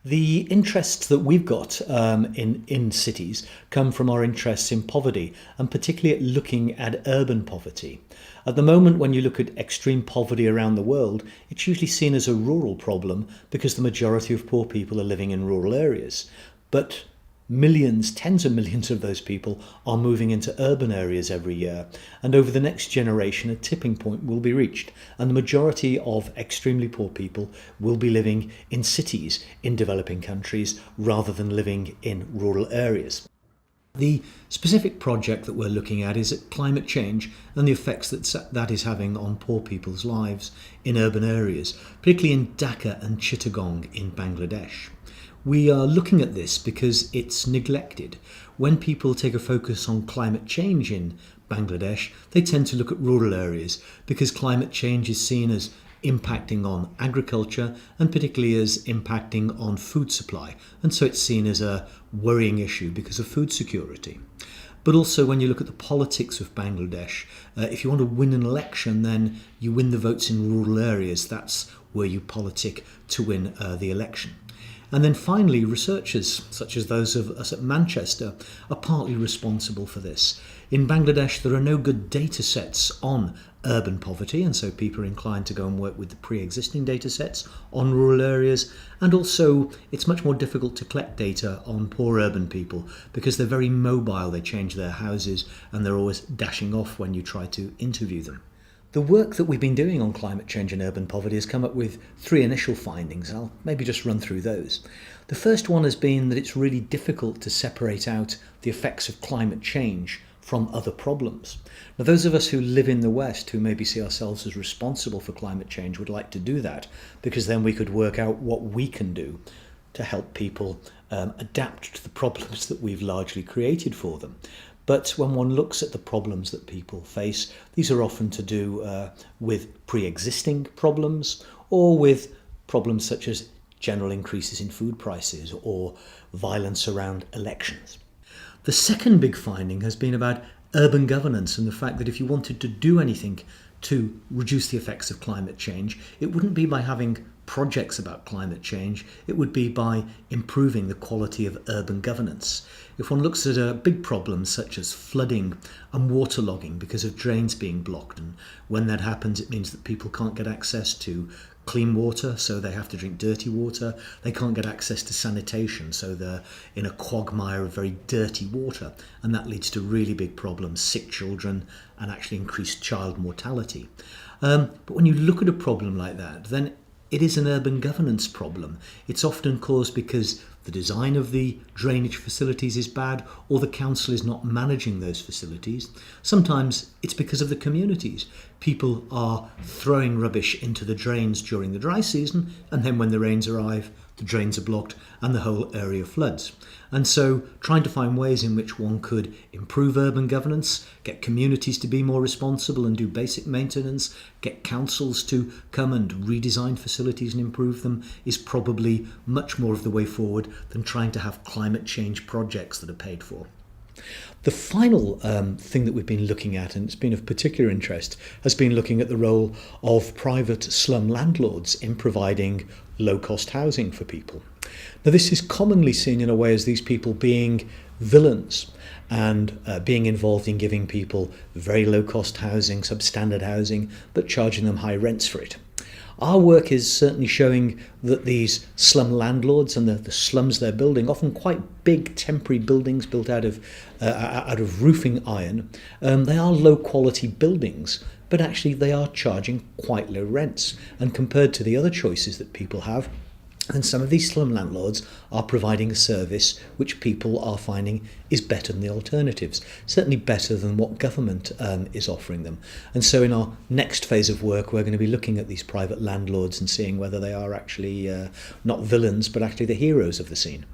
The interests that we've got in cities come from our interests in poverty, and particularly at looking at urban poverty. At the moment, when you look at extreme poverty around the world, it's usually seen as a rural problem because the majority of poor people are living in rural areas. But millions, tens of millions of those people are moving into urban areas every year, and over the next generation a tipping point will be reached, and the majority of extremely poor people will be living in cities in developing countries rather than living in rural areas. The specific project that we're looking at is at climate change and the effects that is having on poor people's lives in urban areas, particularly in Dhaka and Chittagong in Bangladesh. We are looking at this because it's neglected. When people take a focus on climate change in Bangladesh, they tend to look at rural areas because climate change is seen as impacting on agriculture and particularly as impacting on food supply. And so it's seen as a worrying issue because of food security. But also when you look at the politics of Bangladesh, if you want to win an election, then you win the votes in rural areas. That's where you politic to win the election. And then finally, researchers, such as those of us at Manchester, are partly responsible for this. In Bangladesh, there are no good data sets on urban poverty, and so people are inclined to go and work with the pre-existing data sets on rural areas. And also, it's much more difficult to collect data on poor urban people because they're very mobile, they change their houses, and they're always dashing off when you try to interview them. The work that we've been doing on climate change and urban poverty has come up with three initial findings. I'll maybe just run through those. The first one has been that it's really difficult to separate out the effects of climate change from other problems. Now, those of us who live in the West, who maybe see ourselves as responsible for climate change, would like to do that because then we could work out what we can do to help people adapt to the problems that we've largely created for them. But when one looks at the problems that people face, these are often to do with pre-existing problems or with problems such as general increases in food prices or violence around elections. The second big finding has been about urban governance and the fact that if you wanted to do anything to reduce the effects of climate change, it wouldn't be by having projects about climate change, it would be by improving the quality of urban governance. If one looks at big problems such as flooding and waterlogging because of drains being blocked, and when that happens it means that people can't get access to clean water, so they have to drink dirty water. They can't get access to sanitation, so they're in a quagmire of very dirty water, and that leads to really big problems, sick children and actually increased child mortality. But when you look at a problem like that, then it is an urban governance problem. It's often caused because the design of the drainage facilities is bad or the council is not managing those facilities. Sometimes it's because of the communities. People are throwing rubbish into the drains during the dry season, and then when the rains arrive, the drains are blocked and the whole area floods. And so trying to find ways in which one could improve urban governance, get communities to be more responsible and do basic maintenance, get councils to come and redesign facilities and improve them is probably much more of the way forward than trying to have climate change projects that are paid for. The final thing that we've been looking at, and it's been of particular interest, has been looking at the role of private slum landlords in providing low-cost housing for people. Now, this is commonly seen in a way as these people being villains and being involved in giving people very low-cost housing, substandard housing, but charging them high rents for it. Our work is certainly showing that these slum landlords and the slums they're building, often quite big temporary buildings built out of roofing iron, they are low quality buildings, but actually they are charging quite low rents. And compared to the other choices that people have, and some of these slum landlords are providing a service which people are finding is better than the alternatives, certainly better than what government is offering them. And so in our next phase of work, we're going to be looking at these private landlords and seeing whether they are actually not villains, but actually the heroes of the scene.